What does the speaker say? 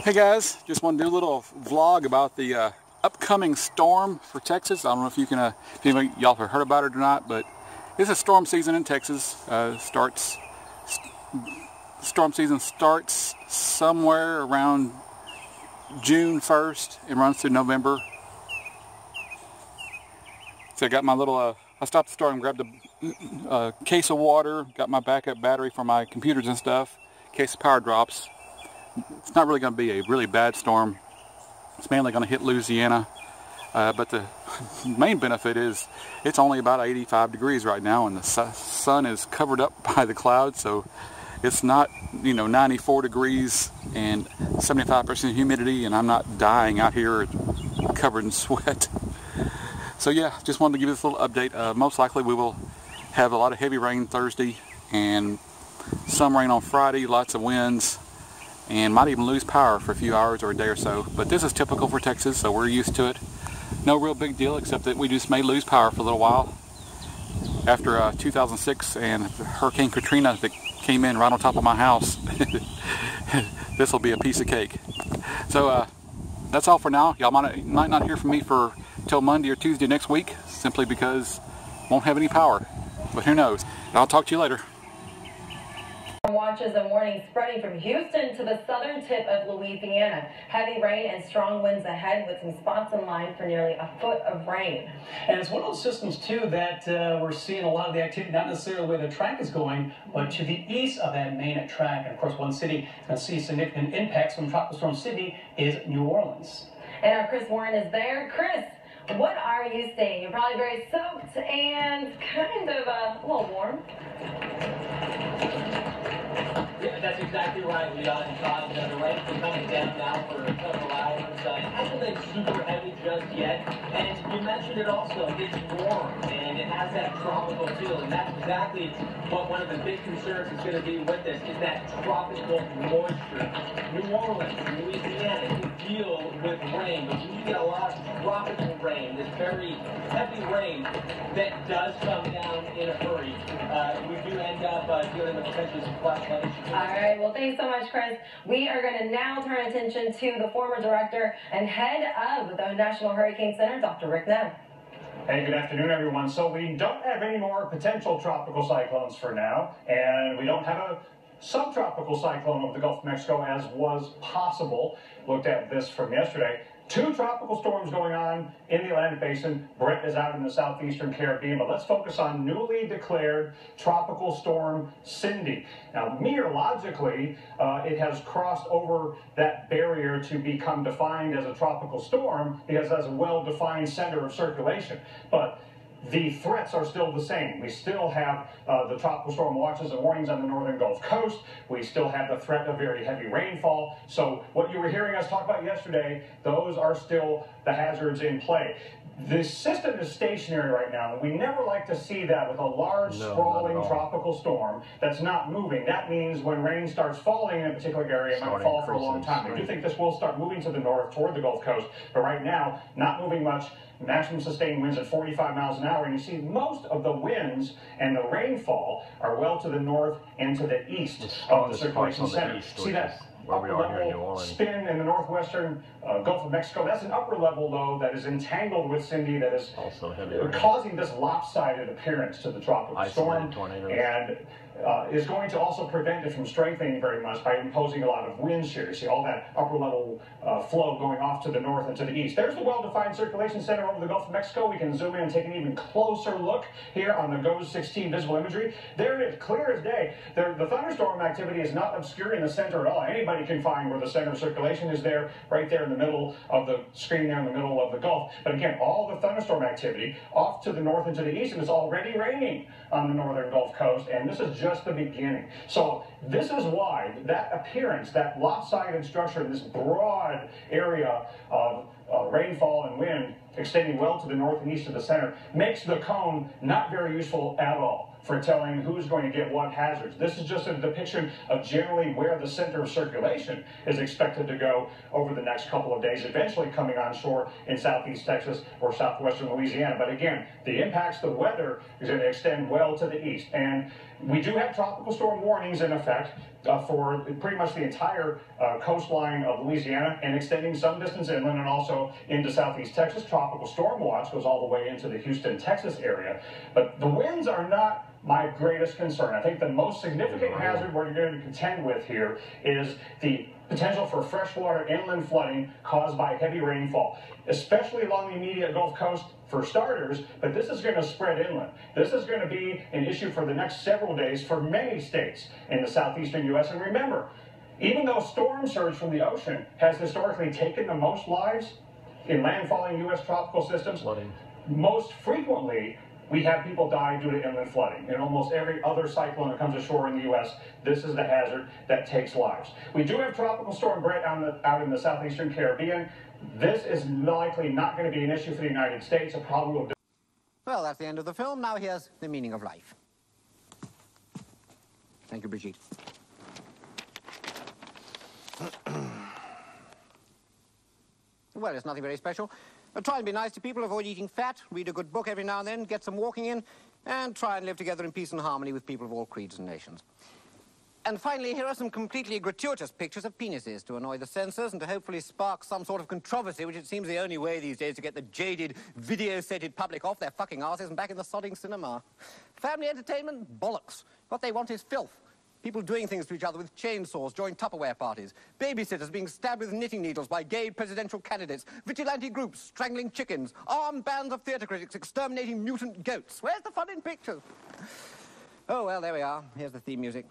Hey guys, just want to do a little vlog about the upcoming storm for Texas. I don't know if you can, if any of y'all have heard about it or not, but this is storm season in Texas. Storm season starts somewhere around June 1st and runs through November. So I got my little, I stopped the store and grabbed a case of water, got my backup battery for my computers and stuff, in case the power drops. It's not really going to be a really bad storm. It's mainly going to hit Louisiana. But the main benefit is it's only about 85 degrees right now, and the sun is covered up by the clouds, so it's not, 94 degrees and 75% humidity, and I'm not dying out here covered in sweat. So yeah, just wanted to give you this little update. Most likely we will have a lot of heavy rain Thursday and some rain on Friday, lots of winds, and might even lose power for a few hours or a day or so. But this is typical for Texas, so we're used to it. No real big deal, except that we just may lose power for a little while. After 2006 and Hurricane Katrina that came in right on top of my house, this will be a piece of cake. So that's all for now. Y'all might not hear from me till Monday or Tuesday next week, simply because I won't have any power. But who knows? I'll talk to you later. Watches and warnings spreading from Houston to the southern tip of Louisiana. Heavy rain and strong winds ahead, with some spots in line for nearly a foot of rain. And it's one of those systems too that we're seeing a lot of the activity, not necessarily the way the track is going, but to the east of that main track. And of course, one city that sees significant impacts from Tropical Storm Cindy is New Orleans. And our Chris Warren is there. Chris, what are you seeing? You're probably very soaked and kind of a little warm. Yeah, that's exactly right, Leon and Todd. The rain's been coming down now for several hours. It hasn't been super heavy just yet. And you mentioned it also, it's warm, and it has that tropical feel. And that's exactly what one of the big concerns is going to be with this, is that tropical moisture. New Orleans, Louisiana, can deal with rain, but when you get a lot of tropical rain, this very heavy rain that does come down in a hurry, we do end up dealing with potentially some flash flood issues. All right, well, thanks so much, Chris. We are going to now turn attention to the former director and head of the National Hurricane Center, Dr. Rick Nehm. Hey, good afternoon, everyone. So we don't have any more potential tropical cyclones for now, and we don't have a subtropical cyclone over the Gulf of Mexico as was possible. Looked at this from yesterday. 2 tropical storms going on in the Atlantic Basin. Brett is out in the southeastern Caribbean, but let's focus on newly declared Tropical Storm Cindy. Now, meteorologically, it has crossed over that barrier to become defined as a tropical storm because it has a well-defined center of circulation. But the threats are still the same. We still have the tropical storm watches and warnings on the northern Gulf Coast. We still have the threat of very heavy rainfall. So what you were hearing us talk about yesterday, those are still the hazards in play. The system is stationary right now. We never like to see that with a large, sprawling tropical storm that's not moving. That means when rain starts falling in a particular area, it might fall for a long time. I do think this will start moving to the north toward the Gulf Coast, but right now, not moving much. Maximum sustained winds at 45 miles an hour, and you see most of the winds and the rainfall are well to the north and to the east of the circulation center. See that upper level spin in the northwestern Gulf of Mexico? That's an upper level low that is entangled with Cindy, that is also causing this lopsided appearance to the tropical storm, and is going to also prevent it from strengthening very much by imposing a lot of wind shear. You see all that upper level flow going off to the north and to the east. There's the well-defined circulation center over the Gulf of Mexico. We can zoom in and take an even closer look here on the GOES 16 visible imagery. There it is, clear as day. The thunderstorm activity is not obscuring the center at all. Anybody can find where the center of circulation is there, right there in the middle of the screen there in the middle of the Gulf. But again, all the thunderstorm activity off to the north and to the east, and it's already raining on the northern Gulf Coast, and this is just the beginning. So this is why that appearance, that lopsided structure, this broad area of rainfall and wind extending well to the north and east of the center, makes the cone not very useful at all for telling who's going to get what hazards. This is just a depiction of generally where the center of circulation is expected to go over the next couple of days, eventually coming on shore in southeast Texas or southwestern Louisiana. But again, the impacts, the weather is going to extend well to the east. And we do have tropical storm warnings in effect. for pretty much the entire coastline of Louisiana and extending some distance inland and also into southeast Texas. Tropical storm watch goes all the way into the Houston, Texas area. But the winds are not my greatest concern. I think the most significant hazard we're going to contend with here is the potential for freshwater inland flooding caused by heavy rainfall, especially along the immediate Gulf Coast for starters, but this is going to spread inland. This is going to be an issue for the next several days for many states in the southeastern U.S. And remember, even though storm surge from the ocean has historically taken the most lives in landfalling U.S. tropical systems, most frequently we have people die due to inland flooding. In almost every other cyclone that comes ashore in the U.S., this is the hazard that takes lives. We do have Tropical Storm Brett out in the southeastern Caribbean. This is likely not going to be an issue for the United States. It probably will. Well, that's the end of the film. Now here's the meaning of life. Thank you, Brigitte. Well, it's nothing very special. Try and be nice to people, avoid eating fat, read a good book every now and then, get some walking in, and try and live together in peace and harmony with people of all creeds and nations. And finally, here are some completely gratuitous pictures of penises to annoy the censors and to hopefully spark some sort of controversy, which it seems the only way these days to get the jaded, video-sated public off their fucking arses and back in the sodding cinema. Family entertainment? Bollocks. What they want is filth. People doing things to each other with chainsaws during Tupperware parties. Babysitters being stabbed with knitting needles by gay presidential candidates. Vigilante groups strangling chickens. Armed bands of theatre critics exterminating mutant goats. Where's the fun in pictures? Oh, well, there we are. Here's the theme music.